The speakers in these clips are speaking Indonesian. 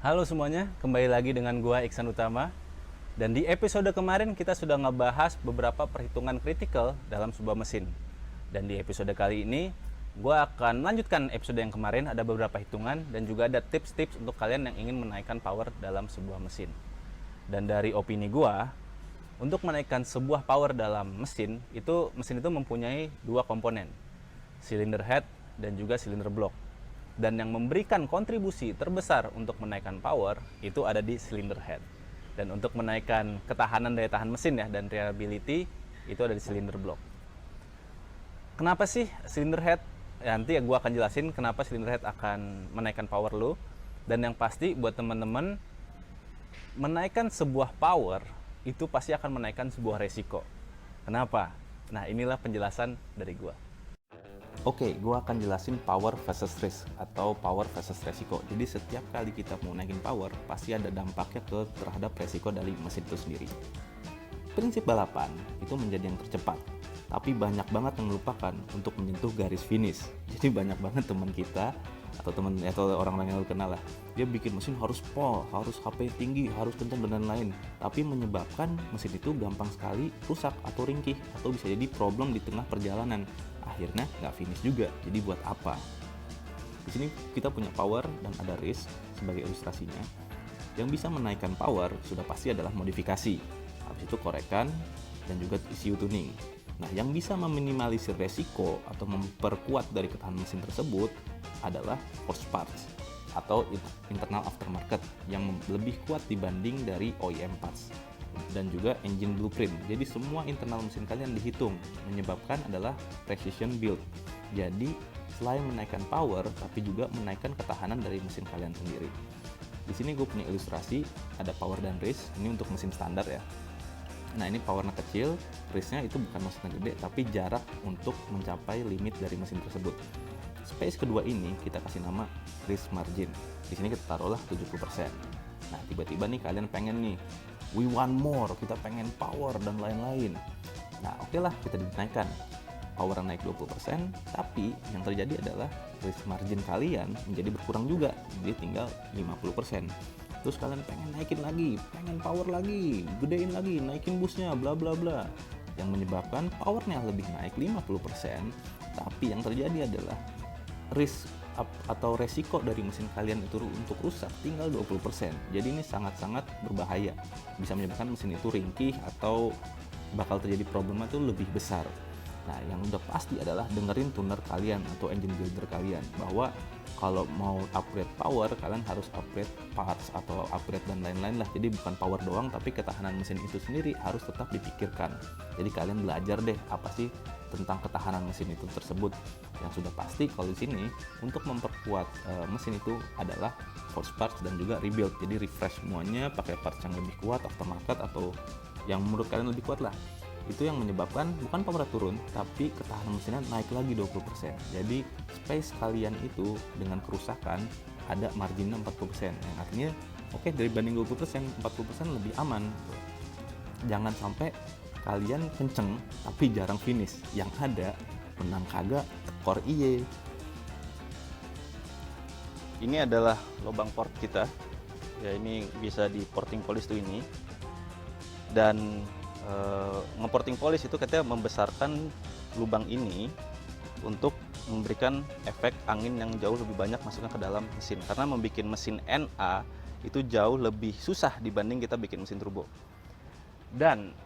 Halo semuanya, kembali lagi dengan gua Iksan Utama. Dan di episode kemarin kita sudah ngebahas beberapa perhitungan kritikal dalam sebuah mesin. Dan di episode kali ini gua akan melanjutkan episode yang kemarin, ada beberapa hitungan dan juga ada tips-tips untuk kalian yang ingin menaikkan power dalam sebuah mesin. Dan dari opini gua, untuk menaikkan sebuah power dalam mesin itu mempunyai dua komponen, cylinder head dan juga cylinder block. Dan yang memberikan kontribusi terbesar untuk menaikkan power itu ada di cylinder head. Dan untuk menaikkan ketahanan daya tahan mesin ya dan reliability itu ada di cylinder block. Kenapa sih cylinder head? Ya, nanti gue akan jelasin kenapa cylinder head akan menaikkan power lo. Dan yang pasti buat teman-teman, menaikkan sebuah power itu pasti akan menaikkan sebuah resiko. Kenapa? Nah, inilah penjelasan dari gue. Oke, gue akan jelasin power versus risk atau power versus resiko. Jadi setiap kali kita mau naikin power, pasti ada dampaknya terhadap resiko dari mesin itu sendiri. Prinsip balapan itu menjadi yang tercepat, tapi banyak banget yang melupakan untuk menyentuh garis finish. Jadi banyak banget teman kita atau orang-orang yang lu kenal lah, dia bikin mesin harus pol, harus HP tinggi, harus kencang dan lain-lain, tapi menyebabkan mesin itu gampang sekali rusak atau ringkih atau bisa jadi problem di tengah perjalanan. Akhirnya nggak finish juga. Jadi buat apa? Di sini kita punya power dan ada risk sebagai ilustrasinya. Yang bisa menaikkan power sudah pasti adalah modifikasi. Habis itu korekan dan juga ECU tuning. Nah, yang bisa meminimalisir resiko atau memperkuat dari ketahanan mesin tersebut adalah force parts atau internal aftermarket yang lebih kuat dibanding dari OEM parts, dan juga engine blueprint. Jadi semua internal mesin kalian dihitung, menyebabkan adalah precision build. Jadi selain menaikkan power, tapi juga menaikkan ketahanan dari mesin kalian sendiri. Di sini gue punya ilustrasi, ada power dan risk. Ini untuk mesin standar ya. Nah, ini powernya kecil, risknya itu bukan mesin gede, tapi jarak untuk mencapai limit dari mesin tersebut. Space kedua ini kita kasih nama risk margin. Di sini kita taruhlah 70%. Nah, tiba-tiba nih kalian pengen nih, we want more, kita pengen power dan lain-lain. Nah, oke lah, kita dinaikkan. Power naik 20%, tapi yang terjadi adalah risk margin kalian menjadi berkurang juga. Jadi tinggal 50%. Terus kalian pengen naikin lagi, pengen power lagi, gedein lagi, naikin busnya, bla bla bla. Yang menyebabkan powernya lebih naik 50%, tapi yang terjadi adalah risk atau resiko dari mesin kalian itu untuk rusak tinggal 20%. Jadi ini sangat-sangat berbahaya. Bisa menyebabkan mesin itu ringkih atau bakal terjadi problema itu lebih besar. Nah, yang udah pasti adalah dengerin tuner kalian atau engine builder kalian, bahwa kalau mau upgrade power, kalian harus upgrade parts atau upgrade dan lain-lain lah. Jadi bukan power doang, tapi ketahanan mesin itu sendiri harus tetap dipikirkan. Jadi kalian belajar deh apa sih tentang ketahanan mesin itu tersebut. Yang sudah pasti kalau di sini untuk memperkuat mesin itu adalah force parts dan juga rebuild. Jadi refresh semuanya pakai parts yang lebih kuat, aftermarket atau yang menurut kalian lebih kuat lah. Itu yang menyebabkan bukan power turun, tapi ketahanan mesinnya naik lagi 20%. Jadi space kalian itu dengan kerusakan ada marginnya 40%. Yang artinya oke, dari banding 20%, 40% lebih aman. Jangan sampai kalian kenceng tapi jarang finish. Yang ada menang kagak, tekor iye. Ini adalah lubang port kita. Ya, ini bisa di porting polish tuh ini. Dan ngeporting polish itu katanya membesarkan lubang ini untuk memberikan efek angin yang jauh lebih banyak masuknya ke dalam mesin, karena membuat mesin NA itu jauh lebih susah dibanding kita bikin mesin turbo. Dan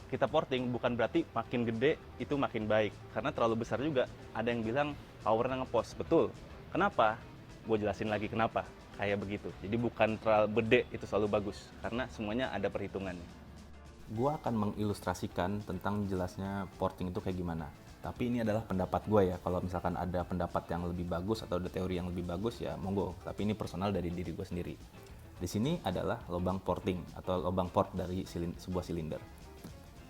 kita porting bukan berarti makin gede itu makin baik, karena terlalu besar juga ada yang bilang powernya ngepos. Betul. Kenapa? Gue jelasin lagi kenapa kayak begitu. Jadi bukan terlalu gede itu selalu bagus, karena semuanya ada perhitungannya. Gue akan mengilustrasikan tentang jelasnya porting itu kayak gimana. Tapi ini adalah pendapat gue ya. Kalau misalkan ada pendapat yang lebih bagus atau ada teori yang lebih bagus ya monggo. Tapi ini personal dari diri gue sendiri. Di sini adalah lubang porting atau lubang port dari sebuah silinder.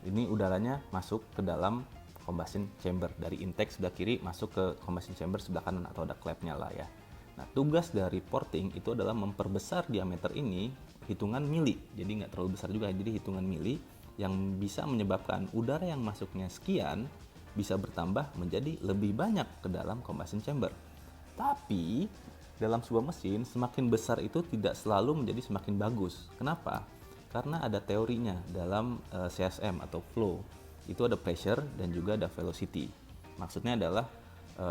Ini udaranya masuk ke dalam combustion chamber. Dari intake sebelah kiri masuk ke combustion chamber sebelah kanan atau ada klepnya lah ya. Nah, tugas dari porting itu adalah memperbesar diameter ini hitungan mili. Jadi nggak terlalu besar juga, jadi hitungan mili yang bisa menyebabkan udara yang masuknya sekian bisa bertambah menjadi lebih banyak ke dalam combustion chamber. Tapi dalam sebuah mesin, semakin besar itu tidak selalu menjadi semakin bagus. Kenapa? Karena ada teorinya dalam CSM atau flow. Itu ada pressure dan juga ada velocity. Maksudnya adalah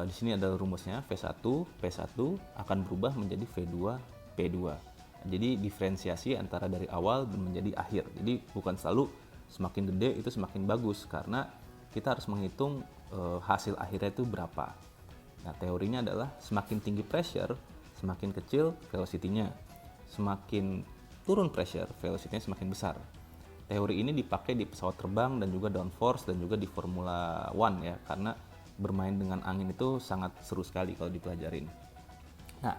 di sini adalah rumusnya V1, P1 akan berubah menjadi V2, P2. Jadi diferensiasi antara dari awal dan menjadi akhir. Jadi bukan selalu semakin gede itu semakin bagus, karena kita harus menghitung hasil akhirnya itu berapa. Nah, teorinya adalah semakin tinggi pressure, semakin kecil velocity-nya. Semakin turun pressure, velocity-nya semakin besar. Teori ini dipakai di pesawat terbang dan juga downforce dan juga di Formula One ya, karena bermain dengan angin itu sangat seru sekali kalau dipelajarin. Nah,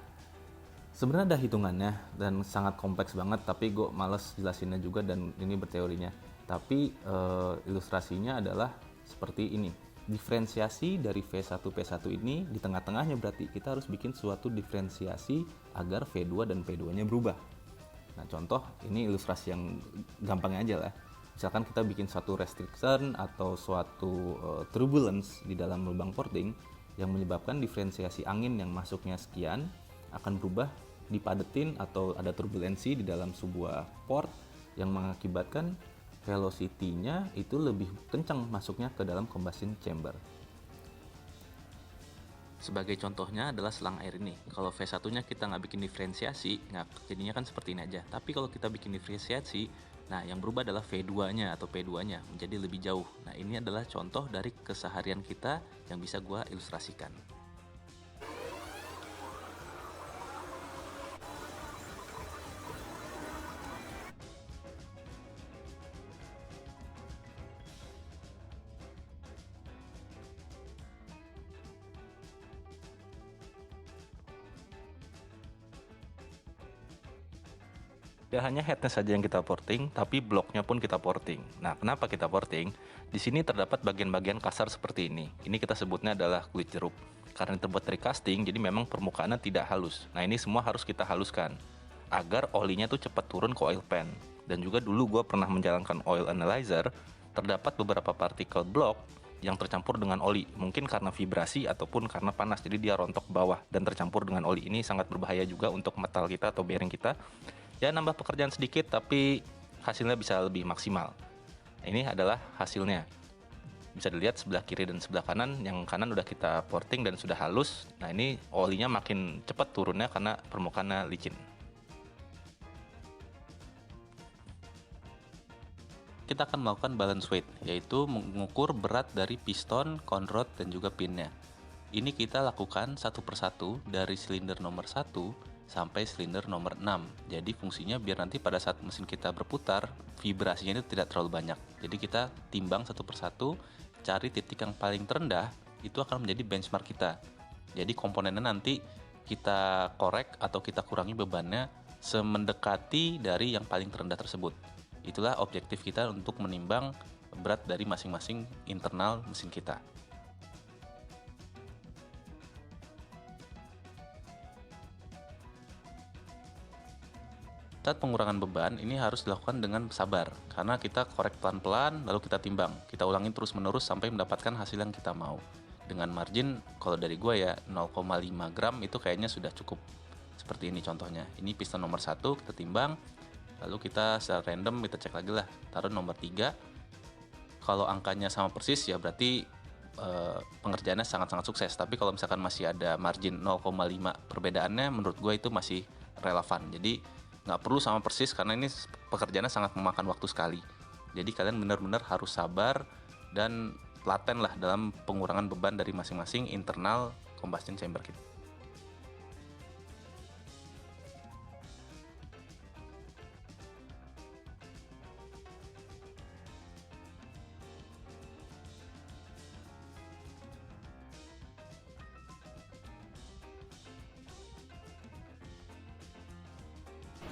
sebenarnya ada hitungannya dan sangat kompleks banget, tapi gue males jelasinnya juga dan ini berteorinya. Tapi ilustrasinya adalah seperti ini. Diferensiasi dari V1 P1 ini di tengah-tengahnya, berarti kita harus bikin suatu diferensiasi agar V2 dan P2-nya berubah. Nah, contoh ini ilustrasi yang gampangnya aja lah. Misalkan kita bikin suatu restriction atau suatu turbulence di dalam lubang porting yang menyebabkan diferensiasi angin yang masuknya sekian akan berubah, dipadetin atau ada turbulensi di dalam sebuah port yang mengakibatkan velocity-nya itu lebih kencang masuknya ke dalam combustion chamber. Sebagai contohnya adalah selang air ini. Kalau V1-nya kita nggak bikin diferensiasi, jadinya kan seperti ini aja. Tapi kalau kita bikin diferensiasi, nah yang berubah adalah V2-nya atau P2-nya menjadi lebih jauh. Nah, ini adalah contoh dari keseharian kita yang bisa gua ilustrasikan. Tidak hanya headnya saja yang kita porting, tapi bloknya pun kita porting. Nah, kenapa kita porting? Di sini terdapat bagian-bagian kasar seperti ini. Ini kita sebutnya adalah kulit jeruk. Karena terbuat dari casting, jadi memang permukaannya tidak halus. Nah, ini semua harus kita haluskan agar olinya tuh cepat turun ke oil pan. Dan juga dulu gue pernah menjalankan oil analyzer, terdapat beberapa partikel blok yang tercampur dengan oli. Mungkin karena vibrasi ataupun karena panas, jadi dia rontok ke bawah dan tercampur dengan oli. Ini sangat berbahaya juga untuk metal kita atau bearing kita. Ya, nambah pekerjaan sedikit tapi hasilnya bisa lebih maksimal. Ini adalah hasilnya. Bisa dilihat sebelah kiri dan sebelah kanan. Yang kanan udah kita porting dan sudah halus. Nah, ini olinya makin cepat turunnya karena permukaannya licin. Kita akan melakukan balance weight, yaitu mengukur berat dari piston, conrod, dan juga pinnya. Ini kita lakukan satu persatu dari silinder nomor 1 sampai silinder nomor 6. Jadi fungsinya biar nanti pada saat mesin kita berputar, vibrasinya itu tidak terlalu banyak. Jadi kita timbang satu persatu, cari titik yang paling terendah, itu akan menjadi benchmark kita. Jadi komponennya nanti kita korek atau kita kurangi bebannya semendekati dari yang paling terendah tersebut. Itulah objektif kita untuk menimbang berat dari masing-masing internal mesin kita. Saat pengurangan beban ini harus dilakukan dengan sabar, karena kita korek pelan-pelan lalu kita timbang, kita ulangin terus-menerus sampai mendapatkan hasil yang kita mau. Dengan margin, kalau dari gue ya 0,5 gram itu kayaknya sudah cukup. Seperti ini contohnya, ini piston nomor 1 kita timbang, lalu kita secara random kita cek lagi lah, taruh nomor 3. Kalau angkanya sama persis ya berarti pengerjaannya sangat-sangat sukses. Tapi kalau misalkan masih ada margin 0,5 perbedaannya, menurut gue itu masih relevan. Jadi nggak perlu sama persis karena ini pekerjaannya sangat memakan waktu sekali. Jadi kalian benar-benar harus sabar dan laten lah dalam pengurangan beban dari masing-masing internal combustion chamber kita.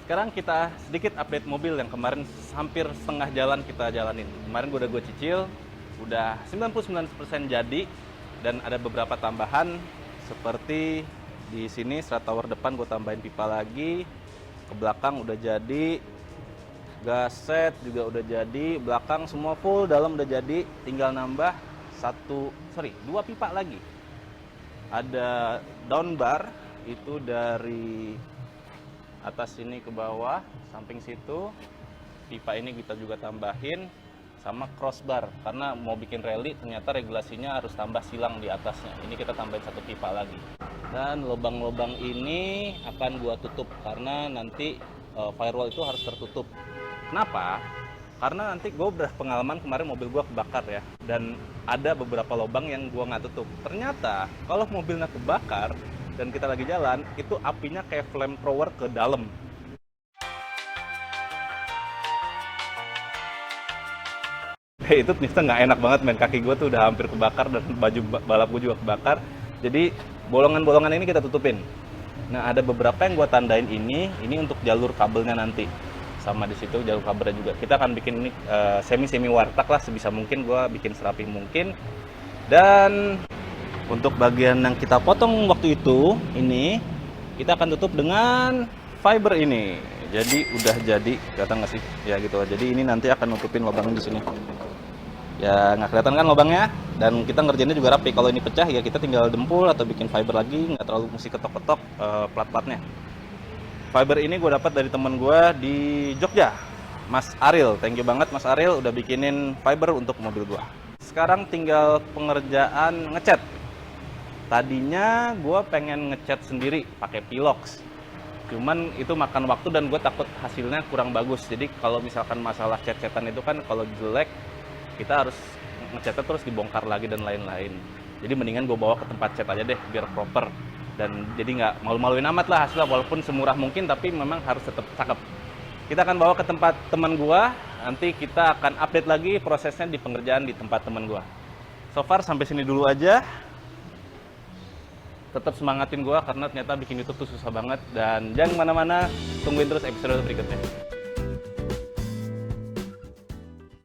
Sekarang kita sedikit update mobil yang kemarin hampir setengah jalan kita jalanin. Kemarin gue cicil, udah 99% jadi, dan ada beberapa tambahan seperti di sini serat tower depan gue tambahin pipa lagi, ke belakang udah jadi, gaset juga udah jadi, belakang semua full, dalam udah jadi, tinggal nambah 2 pipa lagi. Ada down bar itu dari atas sini ke bawah, samping situ. Pipa ini kita juga tambahin sama crossbar, karena mau bikin rally ternyata regulasinya harus tambah silang di atasnya. Ini kita tambahin satu pipa lagi. Dan lubang-lubang ini akan gua tutup karena nanti firewall itu harus tertutup. Kenapa? Karena nanti gue pengalaman kemarin mobil gue kebakar ya, dan ada beberapa lubang yang gue nggak tutup. Ternyata kalau mobilnya kebakar dan kita lagi jalan, itu apinya kayak flamethrower ke dalam. Itu ternyata nggak enak banget, men. Kaki gue tuh udah hampir kebakar dan baju balap gue juga kebakar. Jadi bolongan-bolongan ini kita tutupin. Nah, ada beberapa yang gue tandain ini untuk jalur kabelnya nanti. Sama di situ jalur kabelnya juga. Kita akan bikin ini semi wartak lah, sebisa mungkin gue bikin serapi mungkin. Dan untuk bagian yang kita potong waktu itu, ini kita akan tutup dengan fiber ini. Jadi udah jadi, kelihatan nggak sih? Ya gitu. Jadi ini nanti akan nutupin lubang di sini. Ya nggak kelihatan kan lubangnya, dan kita ngerjainnya juga rapi. Kalau ini pecah ya kita tinggal dempul atau bikin fiber lagi, nggak terlalu mesti ketok-ketok plat-platnya. Fiber ini gue dapat dari temen gue di Jogja, Mas Ariel. Thank you banget Mas Ariel udah bikinin fiber untuk mobil gue. Sekarang tinggal pengerjaan ngecat. Tadinya gue pengen ngecat sendiri pakai Pilox, cuman itu makan waktu dan gue takut hasilnya kurang bagus. Jadi kalau misalkan masalah cat-catan itu kan kalau jelek kita harus ngecatnya terus dibongkar lagi dan lain-lain. Jadi mendingan gue bawa ke tempat cat aja deh biar proper. Dan jadi nggak malu-maluin amat lah hasilnya, walaupun semurah mungkin tapi memang harus tetap cakep. Kita akan bawa ke tempat teman gua, nanti kita akan update lagi prosesnya di pengerjaan di tempat teman gua. So far sampai sini dulu aja. Tetap semangatin gua karena ternyata bikin YouTube tuh susah banget, dan jangan kemana-mana, tungguin terus episode berikutnya.